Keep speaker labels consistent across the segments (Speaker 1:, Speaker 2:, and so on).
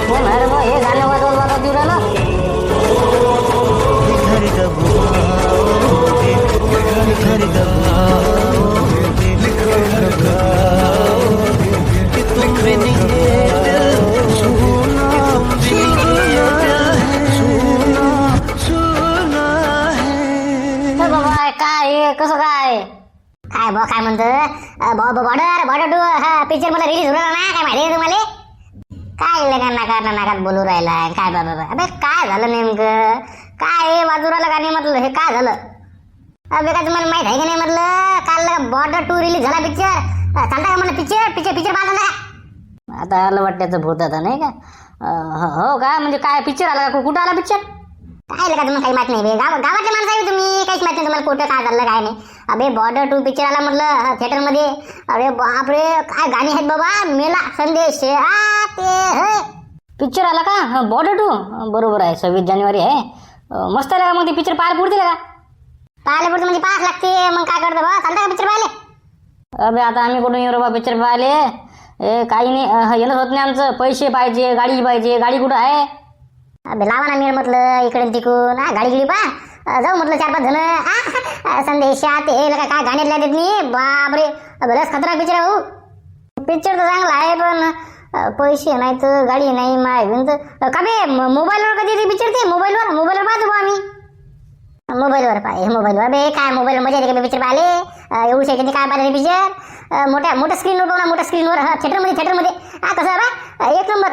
Speaker 1: कोण आहे रे बा हे गाणे वाजवत वाजवत येऊ राहिलं? तर बाबा काय हे, कसं काय काय बा काय म्हणतं बॉर्डर बॉर्डर 2 हा पिक्चर मला रिलीज होणार ना, काय माहिती आहे तुम्हाला? काय लगा नाकात बोलू राहिला काय बाबा? अबे काय झालं नेमकं? काय हे वाजू राहिलं गाणे म्हटलं, हे काय झालं? अबे काय तुम्हाला माहित आहे की नाही म्हटलं, काल बॉर्डर 2 रिलीज झाला पिक्चर. चालता का म्हणलं पिक्चर पाहता का? आता आलं वाटतं भूत आता नाही का? हो का, म्हणजे काय पिक्चर आला का? कुठं आला पिक्चर? काय लगा तुम्हाला काही माहित नाही बे, गावातले माणसं आहे तुम्ही, काहीच माहित नाही तुम्हाला कुठं काय झालं काय नाही. अबे बॉर्डर 2 पिक्चर आला म्हटलं थिएटर मध्ये. अरे बापरे काय गाणी आहेत बाबा, मेला संदेश पिक्चर आला का? बॉर्डर 2 बरोबर आहे, 26 जानेवारी आहे. मस्त आहे का मग? ते पिक्चर पाहायला पुरते का? पाहायला पुरते म्हणजे पाहायला लागते, मग काय करतं बा? चालतं का पिक्चर पाहायला? अबे आता आम्ही कुठून येऊ रे बा पिक्चर पाहायला? काही नाही, येणंच होत नाही आमचं. पैसे पाहिजे, गाडी पाहिजे. गाडी कुठं आहे? अबे लावा ना मेळ म्हटलं इकडे तिकून, गाडी गिडी पा जाऊ म्हटलं 4-5 जण संदेशात हे काय गाण्यात लागत नाही. बापरे बरंच खतरा पिक्चर आहे भाऊ. पिक्चर तर चांगला आहे पण पैसे नाही तर गाडी नाही माय का बे? मोबाईलवर कधी पिक्चर ते मोबाईलवर पाहतो आम्ही. मोबाईलवर बे काय मोबाईल मजा येते का पिक्चर पाहिले? एवढू शकते काय पाहिजे पिक्चर? मोठ्या स्क्रीनवर पाहू ना, मोठ्या स्क्रीनवर. थिएटरमध्ये कसं आहे एक नंबर.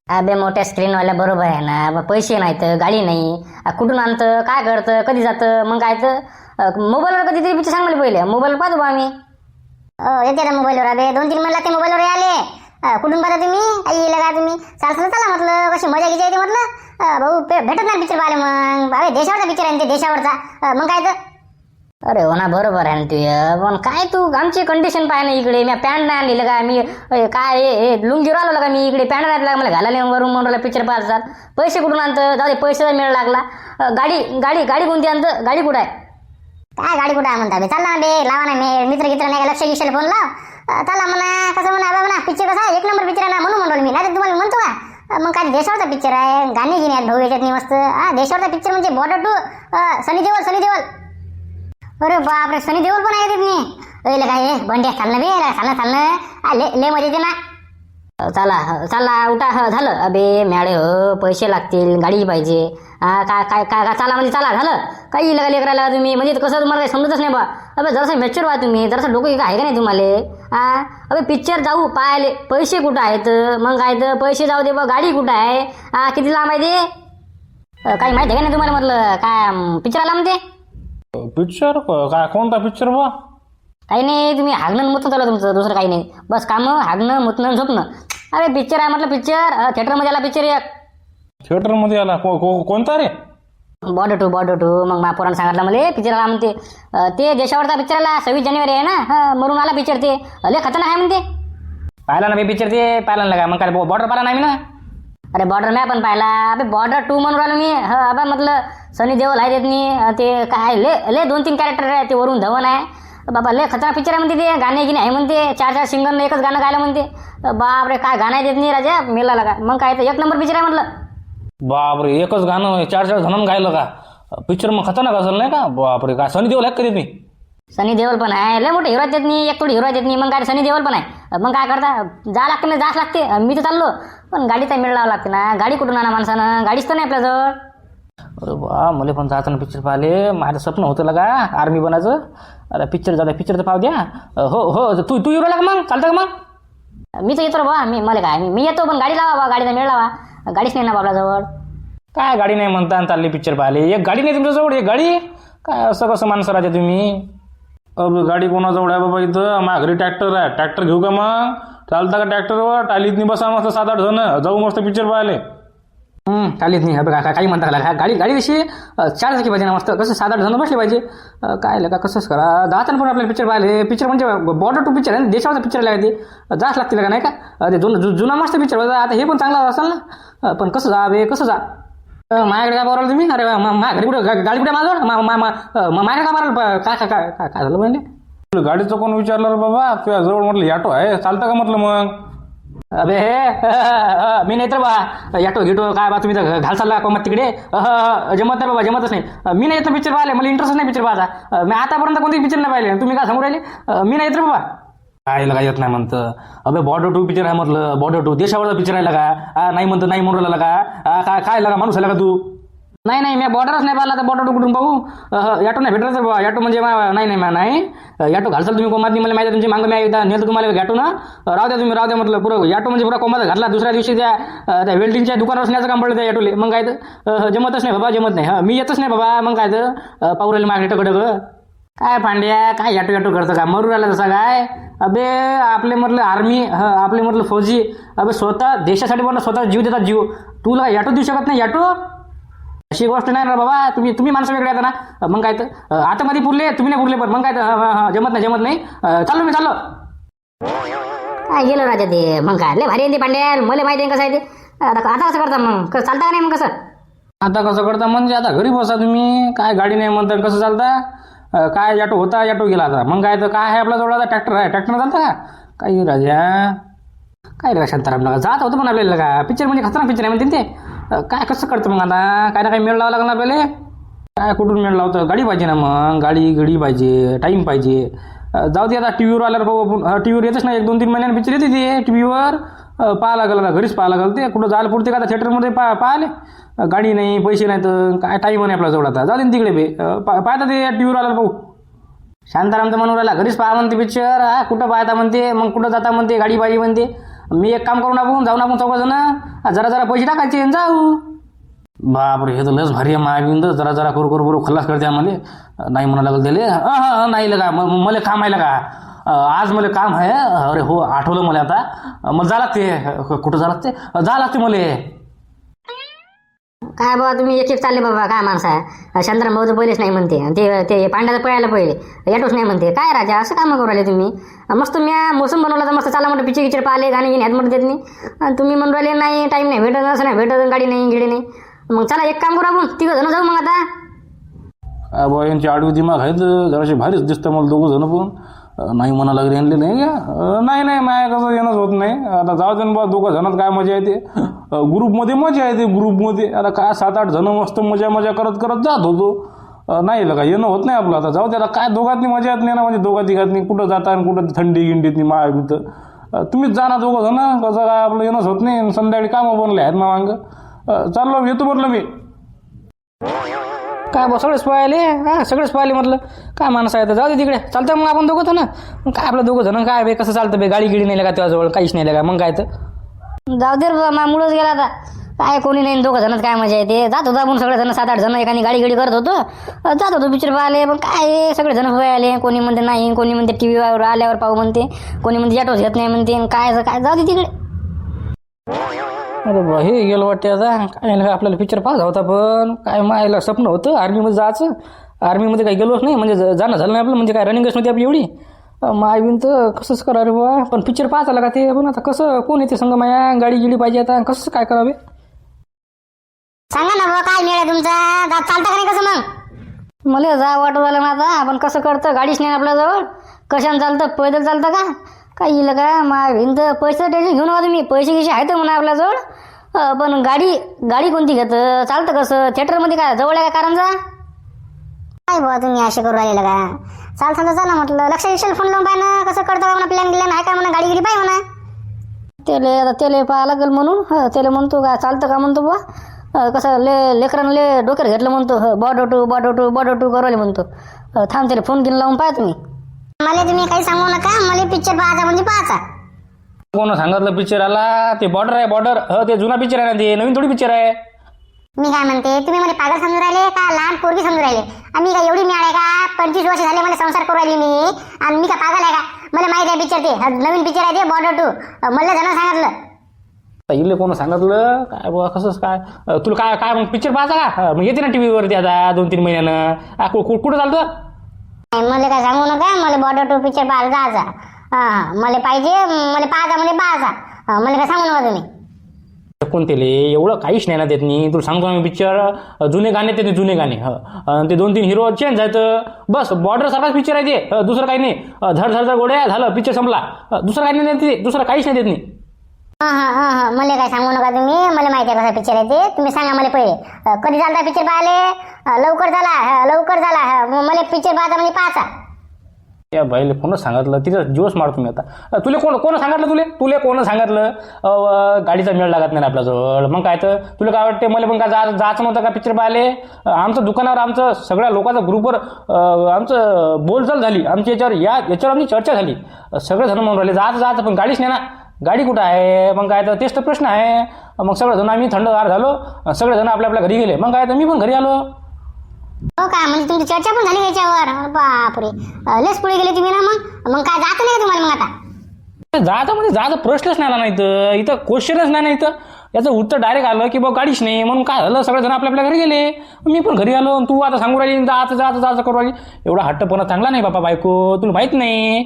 Speaker 1: अबे मोठ्या स्क्रीनवाल्या बरोबर आहे ना, पैसे नाहीत गाडी नाही, कुठून आणतं काय करतं कधी जातं, मग काय तर मोबाईलवर कधीतरी पिक्चर सांग मला पहिले. मोबाईलवर पाहतो आम्ही. येते ना मोबाईलवर. अबे 2-3 म्हणला ते मोबाईलवर आले. कुठून पाहता तुम्ही? आई लगा तुम्ही चला म्हटलं, कशी मजा घ्यायची म्हटलं. भाऊ भेटत नाही पिक्चर पाहिले मग. अरे देशावरचा पिक्चर आहे ते, देशावरचा, मग काय तर. अरे हो ना बरोबर आहे ना तू, पण काय तू आमची कंडिशन पाय ना इकडे. मी पॅन्ट नाही आणलेलं का मी? काय लुंगी राहिलो का मी इकडे? पॅन्ट नाही मला घालायला वरून म्हणून पिक्चर पाहतात. पैसे कुठून आणतं? जाऊ दे, पैशाचा मेळ लागला. गाडी कोणती आणतं? गाडी कुठं आहे? काय गाडी कुठं आहे म्हणता बे? चालला ना बे, लावा ना मित्र नाही का, लक्ष गिशाला फोन लाव. चला म्हणा, कसं म्हणा बाबा ना, पिक्चर कसा एक नंबर पिक्चर आहे ना, म्हणून मी नाही तुम्हाला म्हणतो का? मग काय देशावरचा पिक्चर आहे, गाणी गिणी आहेत भाऊ याच्यात नाही मस्त. देशावरचा पिक्चर म्हणजे बॉर्डर 2 सनी देओल. अरे बापरे सनी देओल पण आहे तिथं. काय बंड्या चालणं बे, चालणं ले मजा येते ना. चला उठा झालं. अबे मॅडे हो पैसे लागतील, गाडी पाहिजे. काय चला म्हणजे चला झालं. काही लेकरायला तुम्ही म्हणजे कसं तुम्हाला काही समजतच नाही बा. अबे जरासं मॅच्युअर व्हा तुम्ही, जरासं डोकं आहे का नाही तुम्हाला? अबे पिक्चर जाऊ पाहायले पैसे कुठं आहेत? मग काय तर पैसे जाऊ दे बा, गाडी कुठं आहे? किती लांब आहे ते? काही माहिती आहे का नाही तुम्हाला? म्हटलं काय पिक्चर आला म्हणते?
Speaker 2: पिक्चर काय? कोणता पिक्चर बा?
Speaker 1: काही नाही, तुम्ही हागणं मुतणं चालू तुमचं, दुसरं काही नाही. बस काम हागणं मुतणं झोपणं. अरे पिक्चर आहे म्हटलं, पिक्चर थिएटरमध्ये आला पिक्चर एक.
Speaker 2: थिएटरमध्ये आला? कोणता रे?
Speaker 1: बॉर्डर 2. मग महापौरानं सांगितलं मला पिक्चर आला म्हणते. ते देशावरचा पिक्चर आला, 26 जानेवारी आहे ना, म्हणून आला पिक्चर. ते लय खतरनाक आहे म्हणते. पाहिला ना मी पिक्चर, ते पाहिला ना का? मग काय बॉर्डर पाहिला नाही मी ना? अरे बॉर्डर मॅ पण पाहिला. अबे बॉर्डर 2 म्हणून राहिलो मी. अबा म्हटलं सनी देओल आहे देत ते काय ले 2-3 कॅरेक्टर आहे. ते वरून धवन आहे बाबा, लय खतरा पिक्चर आहे म्हणते. ते गाणे गिणे आहे म्हणते, 4 सिंगरनं एकच गाणं गायला म्हणते. बापरे काय गाणं आहे देत नाही राजा, मेला लागा. मग काय तर एक नंबर पिक्चर आहे म्हटलं.
Speaker 2: बापरे एकच गाणं 4 जणांना गायलं का? पिक्चर मग खतरनाक असेल नाही का? बापरे काय सनी देओल आहे का ते?
Speaker 1: सनी देओल पण आहे, लय मोठे हिरो देत नाही, एक थोडी हिरो देत नाही. मग काय सनी देओल पण आहे. मग काय करता, जा लागते ना, जाच लागते. मी तर चाललो पण गाडीचा मेळ लावा लागते ना. गाडी कुठून आणा माणसानं? गाडीच तर नाही आपल्याजवळ.
Speaker 2: अरे बा मला पण जायचं ना पिक्चर पाहिले. माझं स्वप्न होतं लगा आर्मी बनायचं. अरे पिक्चर जाऊ द्या, पिक्चर तर पाहू द्या. हो तू येऊ राहिला का मग? चालतं का मग? मी तर येतो बा. मला काय मी येतो, पण गाडी लावा बा, गाडीचा मेळ लावा. गाडीच नाही ना आपल्याजवळ. काय गाडी नाही म्हणता आणि चालली पिक्चर पाहिले? एक गाडी नाही तुमच्याजवळ? एक गाडी काय? असं कसं माणसं राहते तुम्ही? गाडी कोणाजवळ आहे बाबा? इथं माझ्या घरी ट्रॅक्टर आहे. ट्रॅक्टर घेऊ का मग? चालता का ट्रॅक्टरवर? टालीत नाही बसा मस्त 7-8 जण जाऊ मस्त पिक्चर पाहिले.
Speaker 1: टालीत नाही. बघा काही म्हणता का? गाडी कशी 4 चाकी पाहिजे ना मस्त. कसं 7-8 जण बसले पाहिजे. काय का कसंच करा. जाता पण आपल्याला पिक्चर पाहिले. पिक्चर म्हणजे बॉर्डर 2 पिक्चर आहे, देशावरचा पिक्चर लागते. जास्त लागतील का नाही का? ते जुना मस्त पिक्चर. आता हे पण चांगला असेल ना, पण कसं जा बे, कसं जा? माझ्याकडे काय बोलाल तुम्ही? अरे माझ्या घरी कुठं गाडी कुठे माझ्याजवळ? माझ्याकडे काय माराल? काय झालं म्हणजे?
Speaker 2: गाडीचं कोण विचारलं रे बाबा? तुझ्या जवळ म्हटलं ऑटो आहे, चालतं का म्हटलं मग? अबे मी नाही तर बा याटो घेतो काय बा तुम्ही तर घाल चालला कोमत तिकडे जमत नाही बाबा जमतच नाही मी नाही येत पिक्चर पाहिले मला इंटरेस्ट नाही पिक्चर पाहायचा मी आतापर्यंत कोणते पिक्चर नाही पाहिले तुम्ही काय सांगू राहिले मी नाही येत रे बाबा काय लगा येत नाही म्हणतं अबे बॉर्डर 2 पिक्चर आहे म्हटलं बॉर्डर 2 देशावरचा पिक्चर आहे लगा नाही म्हणतं नाही म्हणून राहिला का काय काय लगा माणूस आहे का तू नाही नाही मी बॉर्डरच नाही पाहिला तर बॉर्डर कुठून पाहू याटो नाही भेटत बाबा याटो म्हणजे नाही याटो घालसाल तुम्ही कोमात मला माहिती तुमची मागं मी एकदा नेलं तुम्हाला घाटू ना राहू द्या तुम्ही राहू द्या म्हटलं पुरं याटो म्हणजे पुरा कोमात घातला दुसऱ्या दिवशी त्या वेल्डिंगच्या दुकानावर न्यायचं काम पडलं त्या याटोले मग काय तर जमतच नाही बाबा जमत नाही मी येतच नाही बाबा मग काय तर पाऊरायला मागे टकडं काय पांड्या काय याटो याटो करतं का मरू राहिला तसा काय अबे आपले म्हटलं आर्मी आपले म्हटलं फौजी अबे स्वतः देशासाठी म्हटलं स्वतः जीव देतात जीव तुला याटो देऊ शकत नाही याटो अशी गोष्ट नाही ना बाबा तुम्ही माणसं वेगळे आता ना मग काय तर आता मध्ये पुरले तुम्ही नाही पुरले पण मग काय तर जमत नाही चाललो मी चाललो
Speaker 1: काय गेलो राजा ते मग काय लय भारी आहे ते पांड्या मला माहिती आहे कसं आहे ते आता कसं करता मग चालता का नाही मग कसं
Speaker 2: आता कसं करता म्हणजे आता घरी बसा तुम्ही काय गाडी नाही म्हणता कसं चालता काय याटो होता याटो गेला आता मग काय तर काय आहे आपला जवळ आता ट्रॅक्टर आहे ट्रॅक्टर चालता का काही राजा काय रे शांताराम लागा जात होतं पण आपल्याला का पिक्चर म्हणजे खतरनाक पिक्चर आहे म्हणते ते काय कसं करतं मग आता काय ना काही मेळ लावा लागला आपल्याला काय कुठून मेळ लावतं गाडी पाहिजे ना मग गाडी पाहिजे टाईम पाहिजे जाऊ दे आता टी व्हीवर आल्यावर पाहू आपण टी व्हीवर येतच नाही 1-2-3 महिन्याने पिक्चर येते ते टी व्हीवर पाहा लागल आता घरीच पाहा लागल ते कुठं जायला पुरते का आता थिएटरमध्ये पाहिले गाडी नाही पैसे नाही तर काय टाईम नाही आपल्या जवळ आता जाऊ दे ना तिकडे बे पाहता ते टी व्हीवर आल्यावर पाहू शांताराम तर म्हणून राहिला घरीच पाहा म्हणते पिक्चर कुठं पाहता म्हणते मग कुठं जाता म्हणते गाडी पाहिजे म्हणते मी एक काम करून जाऊन आपण 4 जण जरा पैसे टाकायचे जाऊ बापरे हे तर लस भारी आहे महाविंद जरा करू बरोबर खल्लास करते आम्हाला नाही म्हणा लागल त्याले नाही लगा मला काम आहे का आज मला काम आहे अरे हो आठवलं मला आता मग जा लागते कुठं जा लागते मला
Speaker 1: काय बाबा तुम्ही एक चालले बाबा काय माणसं आहे शांताराम भाऊ तर पहिलेच नाही म्हणते ते पांड्याचं पळायला पहिले याटोच नाही म्हणते काय राजा असं कामं करू राहिले तुम्ही मस्त मी मोसम बनवला तर मस्त चाला म्हणतो पिक्चर पाहिले गाणे ह्यात म्हणत देत नाही आणि तुम्ही म्हणून राहिले नाही टाईम नाही भेटत असं नाही भेटत गाडी नाही गिडी नाही मग चला एक काम करू आपण 3 जण जाऊ मग आता
Speaker 2: बा यांची आडवी दिमाग आहेत जराशी भारीच दिसतं मला 2 जण पण नाही म्हणा लागले आणले नाही का नाही माया कसं येणंच होत नाही आता जाऊ दे बा 2 जणात काय मजा येते ग्रुपमध्ये मजा येते ग्रुपमध्ये आता काय 7-8 जण मस्त मजा करत जात होतो नाही लगा येणं होत नाही आपलं आता जाऊ दे काय दोघांनी मजा येत नाही ना म्हणजे दोघांनी कुठं जाता आणि कुठं थंडी गिंडीत नाही माया भीत तुम्हीच जा ना 2 जण कसं काय आपलं येणंच होत नाही संध्याकाळी कामं बनले आहेत ना मागं चाललो येतो म्हटलं मी काय बा सगळेच पाहिले म्हटलं काय माणसं आहे तर जाऊ दे तिकडे चालतं मग आपण दोघं ना मग काय आपलं 2 जण काय बे कसं चालतं बे गाडी गिडी नाही लागा त्याजवळ काहीच नाही लागा मग काय तर
Speaker 1: जाऊ दे मा मुळच गेला आता काय कोणी नाही 2 जणच काय मजा येते जात होतो आपण सगळे जण 7-8 जण एकाने गाडी करत होतो जात होतो पिक्चर पाहिले पण काय सगळे जण आले कोणी म्हणते नाही कोणी म्हणते टी व्हीवर आल्यावर पाहू म्हणते कोणी म्हणते याटोच घेत नाही म्हणते काय जाऊ दे तिकडे
Speaker 2: अरे बा हे गेलं वाटते आता काय नाही आपल्याला पिक्चर पाहायचा होता पण काय मायला स्वप्न होतं आर्मीमध्ये जायचं आर्मीमध्ये काही गेलोच नाही म्हणजे जाणं झालं नाही आपलं म्हणजे काय रनिंगच नव्हती आपली एवढी मायबीन तर कसंच करा रे बा पण पिक्चर पाहायचा लागा ते पण आता कसं कोण येते संग माया गाडी गिडी पाहिजे आता कसं काय करावे
Speaker 1: सांगा ना बाबा काय मिळालं तुमचा चालतं का नाही कसं मग मला जा वाटू झालं ना आता आपण कसं करतं गाडीच नाही आपल्याजवळ कशाने चालतं पैदल चालतं का काही येईल का मा भिंत पैसे टेन्शन घेऊन नका तुम्ही पैसे आहेत म्हणा आपल्याजवळ पण गाडी कोणती घेतं चालतं कसं थिएटरमध्ये काय जवळ आहे का कारंजा काय बाबा तुम्ही असे करू राहिले का चालतं चला म्हटलं लक्ष विषय फोन लावून पाहिजे ना कसं करतं का म्हणा प्लॅन गिलॅन आहे का म्हणा गाडी गिडी पाहिजे म्हणा त्याला पाहा लागेल म्हणून त्याला म्हणतो का चालतं का म्हणतो बा कसं लेकरांना डोक्यात घेतलं म्हणतो बॉर्डर टू करवले म्हणतो थांब त्याला फोन घेऊन लावून पाहा तुम्ही मला तुम्ही काही सांगू नका मला पिक्चर पाहायचा म्हणजे पाहायचा
Speaker 2: कोण सांगितलं पिक्चर आला ते बॉर्डर आहे ते जुना पिक्चर आहे ना ते नवीन थोडी पिक्चर आहे
Speaker 1: मी काय म्हणते तुम्ही मला पागल समजून राहिले का लहान पोरगी समजून राहिले आम्ही काय एवढी मिळाले का 25 वर्ष झाले मला संसार करू राहिली मी आणि मी का पागल आहे का मला माहिती आहे पिक्चर ते नवीन पिक्चर आहे ते बॉर्डर 2 मला जण सांगितलं
Speaker 2: इले कोण सांगितलं काय बाबा कसंच काय तुला काय मग पिक्चर पाहायचा का मग येते ना टी व्हीवरती आता 2-3 महिन्यानं कुठं चालतं
Speaker 1: मला काय सांगू नका मला बॉर्डर 2 पिक्चर पाहायला जायचा मला पाहिजे मला पाहायचा म्हणजे पाहायचा मला काय सांगू नका तुम्ही
Speaker 2: कोणते एवढं काहीच नाही ना देत नाही तुला सांगतो मी पिक्चर जुने गाणे ते जुने गाणे ते 2-3 हिरो चेंज आहेत बस बॉर्डर सारखाच पिक्चर आहे ते दुसरं काही नाही धड गोड्या झालं पिक्चर संपला दुसरं काही नाही देत दुसरं काहीच नाही देत नाही
Speaker 1: हां मला काय सांगू नका तुम्ही. मला माहिती आहे कसा पिक्चर आहे ते. तुम्ही सांगा मला पहिले कधी झाला पिक्चर पाहिले. लवकर झाला लवकर झाला. मला पिक्चर पाहता म्हणजे पाहायचा.
Speaker 2: या बाईले कोण सांगितलं तिथं जीवच मारतो मी आता. तुले कोण सांगितलं तुले कोण सांगितलं. गाडीचा मेळ लागत नाही आपल्याजवळ. मग काय तर तुला काय वाटते मला पण काय जायचं नव्हतं का पिक्चर पाहिले. आमचं दुकानावर आमचं सगळ्या लोकांच्या ग्रुपवर आमचं बोलचाल झाली. आमची याच्यावर आमची चर्चा झाली. सगळेजण म्हणून राहिले जायचं पण गाडीच नाही ना. गाडी कुठं आहे. मग काय तर तेच तर प्रश्न आहे. मग सगळेजण आम्ही थंडगार झालो. सगळेजण आपल्या घरी गेले. मग काय तर मी पण घरी आलो.
Speaker 1: हो का म्हणजे तुमची चर्चा पण झाली याच्यावर. बापरे लस पुढे गेले तुम्ही ना. मग काय जात नाही का तुम्हाला मग आता.
Speaker 2: जायचा प्रश्नच नाही आला. नाही तर इथं क्वेश्चनच नाही ना. इथं याचं उत्तर डायरेक्ट आलं की बाबा गाडीच नाही. म्हणून काय झालं सगळेजण आपल्या घरी गेले. मी पण घरी आलो. तू आता सांगू राहिली जायचं करू राहिली. एवढा हट्टपणा चांगला नाही बाबा बायको. तुला माहित नाही.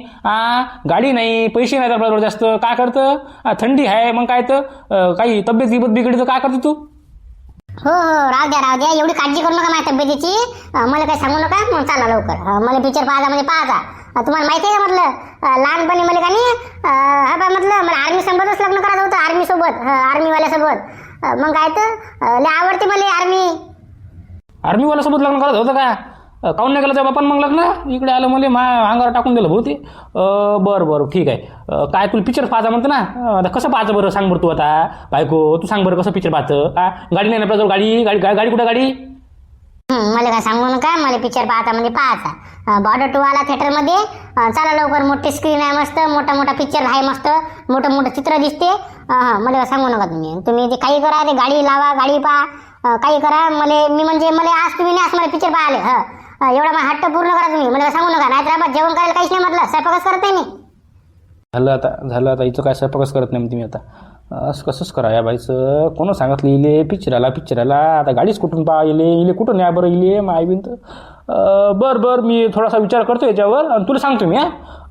Speaker 2: गाडी नाही पैसे नाही आपल्याजवळ जास्त. काय करतं. थंडी आहे. मग काय तर काही तब्येत बिघडली तर काय करते तू.
Speaker 1: हो राहू द्या. एवढी काळजी करू नका माझ्या तब्येतीची. मला काही सांगू नका. मग चला लवकर. मला पिक्चर पाहायचा म्हणजे पाहायचा. तुम्हाला माहिती आहे का म्हटलं लहानपणी मला का नाही म्हटलं मला आर्मी सोबतच लग्न करायचं होतं. आर्मी सोबत आर्मीवाल्यासोबत. मग काय तर लय आवडते मला
Speaker 2: आर्मीवाल्यासोबत लग्न करायचं होतं का. काऊन नाही केलं त्या बापान मग लग्न. इकडे आलं मला अंगावर टाकून दिलं भाऊ ते. बरं ठीक आहे. काय तुला पिक्चर पाहायचा म्हणतं ना. आता कसं पाहायचं बरं सांग बरं तू आता बायको. तू सांग बरं कसं पिक्चर पाहायचं. गाडी नाही आपल्याजवळ. गाडी कुठं गाडी.
Speaker 1: मला काय सांगू नका. मला पिक्चर पाहता म्हणजे पाहायचा. बॉर्डर 2 आला थिएटरमध्ये. चला लवकर. मोठी स्क्रीन आहे मस्त. मोठा पिक्चर आहे मस्त. मोठं चित्र दिसते. मला काय सांगू नका तुम्ही ते काही करा. ते गाडी लावा गाडी पहा काही करा. मला आज तुम्ही नाही असं मला पिक्चर पाहिले. एवढा मला हट्ट पूर्ण करा तुम्ही. मला सांगू नका. नाहीतर आपण जेवण करायला काहीच नाही म्हटलं. स्वयंपाकच करत नाही मी.
Speaker 2: झालं आता इथं काय स्वयंपाकच करत नाही तुम्ही आता. असं कसंच करा या बाईचं. कोण सांगितलं इले पिक्चराला. आता गाडीच कुठून पहा इले कुठून न्या बरं इले माय बिन तर. बरं मी थोडासा विचार करतो याच्यावर आणि तुला सांगतो मी.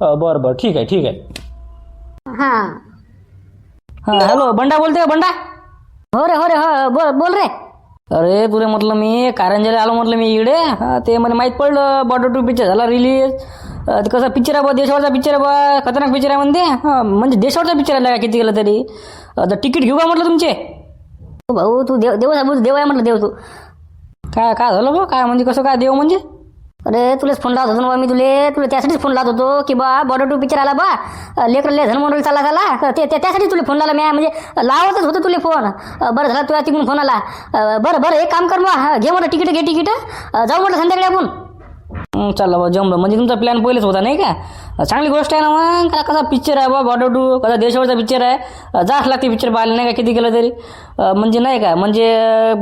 Speaker 2: बरं ठीक आहे. हॅलो बंडा बोलते का बंडा.
Speaker 1: हो रे बोल रे.
Speaker 2: अरे तुला म्हटलं मी कारंजाला आलो म्हटलं मी इकडे. ते मला माहीत पडलं बॉर्डर 2 पिक्चर झाला रिलीज. ते कसा पिक्चर आहे बा. देशावरचा पिक्चर आहे बा. खतरनाक पिक्चर आहे म्हणते. म्हणजे देशावरचा पिक्चर आहे का किती गेलं तरी. आता तिकीट घेऊ का म्हटलं तुमचे.
Speaker 1: भाऊ तू देव आहे म्हटलं. देव तू
Speaker 2: काय झालं बा. काय म्हणजे कसं काय देव म्हणजे.
Speaker 1: अरे तुलाच फोन लावत होतो ना मी. तुला त्यासाठीच फोन लावत होतो की बा बॉर्डर 2 पिक्चर आला बा. लेकरले धन म्हणून चालला त्यासाठी तुला फोन लावला मी. म्हणजे लावतच होतं तुला फोन. बरं झाला तुला तिकडून फोन आला. बरं एक काम कर मग. घे म्हटलं तिकीट जाऊ म्हटलं संध्याकाळी आपण.
Speaker 2: चाललं बा जमलं. म्हणजे तुमचा प्लॅन पहिलेच होता नाही का. चांगली गोष्ट आहे ना मग. काय कसा पिक्चर आहे बा बॉर्डर 2. कसा देशावरचा पिक्चर आहे. जास्त लागते पिक्चर पाहायला नाही का किती गेलं तरी. म्हणजे नाही का म्हणजे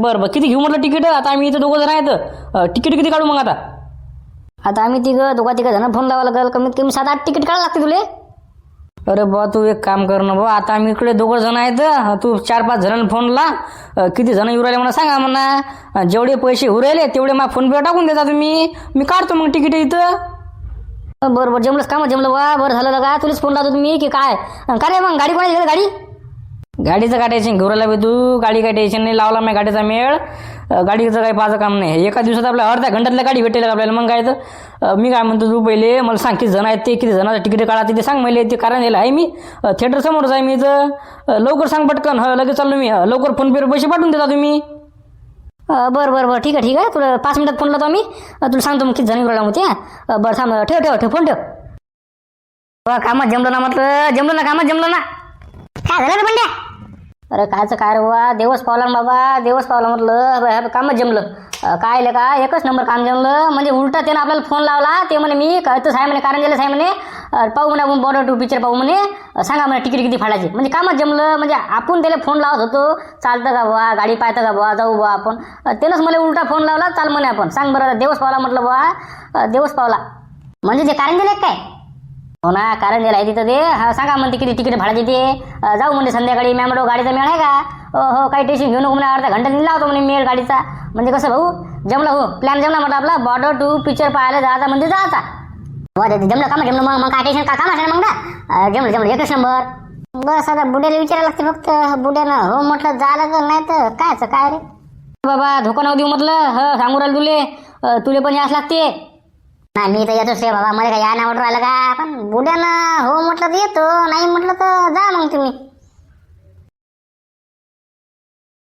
Speaker 2: बरं किती घेऊ म्हटलं तिकीट. आता आम्ही इथं 2 जण आहेत. तिकीट किती काढू मग आता
Speaker 1: आम्ही दोघा जण फोन लावा लागेल. कमीत कमी 7-8 तिकीट काढायला लागते तुले.
Speaker 2: अरे बा तू एक काम कर ना बा. आता आम्ही इकडे 2 जण आहेत. तू 4-5 जणांना फोन ला. किती जण येऊ राहिले म्हणा सांगा म्हणा. जेवढे पैसे होऊ राहिले तेवढे मग फोन पे टाकून देता तुम्ही. मी काढतो मग तिकीट इथं.
Speaker 1: बरं जमलंच का. मग जमलं बा. बरं झालं का. तुलाच फोन लावतो तुम्ही की काय. रे मग गाडी कोणाची
Speaker 2: गाडीचं काय टेन्शन घेऊ राहिला बे तू. गाडी काय टेन्शन नाही. लावला मी गाडीचा मेळ. गाडीचं काही पाहायचं काम नाही. एका दिवसात आपल्या अर्ध्या घंट्यातल्या गाडी भेटेल आपल्याला. मग काय तर मी काय म्हणतो तू पहिले मला सांग किती जण आहेत ते. किती जणांचं तिकीट काढा ते सांग मला. ते कारण आहे मी थिएटर समोरच आहे मी इथं. लवकर सांग पटकन. लगेच चाललो मी. लवकर फोन पेवर पैसे पाठवून देता तुम्ही.
Speaker 1: बरं ठीक आहे. तुला 5 मिनिटात फोन लावतो आम्ही. तुला सांगतो मग किती जण राहिला मग ते. बरं थांब. ठेव फोन ठेव. कामात जमलं ना म्हटलं. कामात जमलं ना. काय झालं रे बंड्या. अरे कायचं काय रे बाबा. देवच पावला ना बाबा. देवच पावला म्हटलं. कामच जमलं. काय का एकच नंबर काम जमलं. म्हणजे उलटा त्यानं आपल्याला फोन लावला. ते म्हणे मी कळतच आहे म्हणे कारंजालाच आहे म्हणे. पाहू म्हणे आपण बॉर्डर 2 पिक्चर पाहू म्हणे. सांगा म्हणे तिकीट किती फाडायचे. म्हणजे कामच जमलं. म्हणजे आपण त्याला फोन लावत होतो. चालतं का बुवा. गाडी पाहतं का बुवा. जाऊ बुवा आपण. त्यानंच मला उलटा फोन लावला. चाल म्हणे आपण. सांग बरं देवच पावला म्हटलं बुवा. देवच पावला म्हणजे ते कारंजाला काय. हो ना कारंजाला आहे तिथं ते. सांगा म्हणते किती तिकीट भाडायचे ते. जाऊ म्हणजे संध्याकाळी मॅमडो गाडीचा मेळ आहे का. हो काही टेन्शन घेऊ नको म्हणे. अर्ध्या घंट्यात लावतो म्हणे मेळ गाडीचा. म्हणजे कसं भाऊ जमला. हो प्लॅन जमला म्हटलं आपला. बॉर्डर 2 पिक्चर पाहायला जायचा म्हणजे जायचा. जमलं जमलं मग काय टेन्शन काम असेल मग ना. जमलं एकच नंबर. बस आता बुड्याला विचारायला लागते फक्त. बुड्यानं हो म्हटलं झालं तर नाही तर कायचं काय रे बाबा. धोका नाव देऊ म्हटलं. सांगू राहिलं तुले पण यास लागते. नाही मी तर येतोच रे बाबा. मला काय या नाही म्हटलं राहिलं का. पण बुड्यानं हो म्हटलं तर येतो. नाही म्हटलं तर जा मग तुम्ही.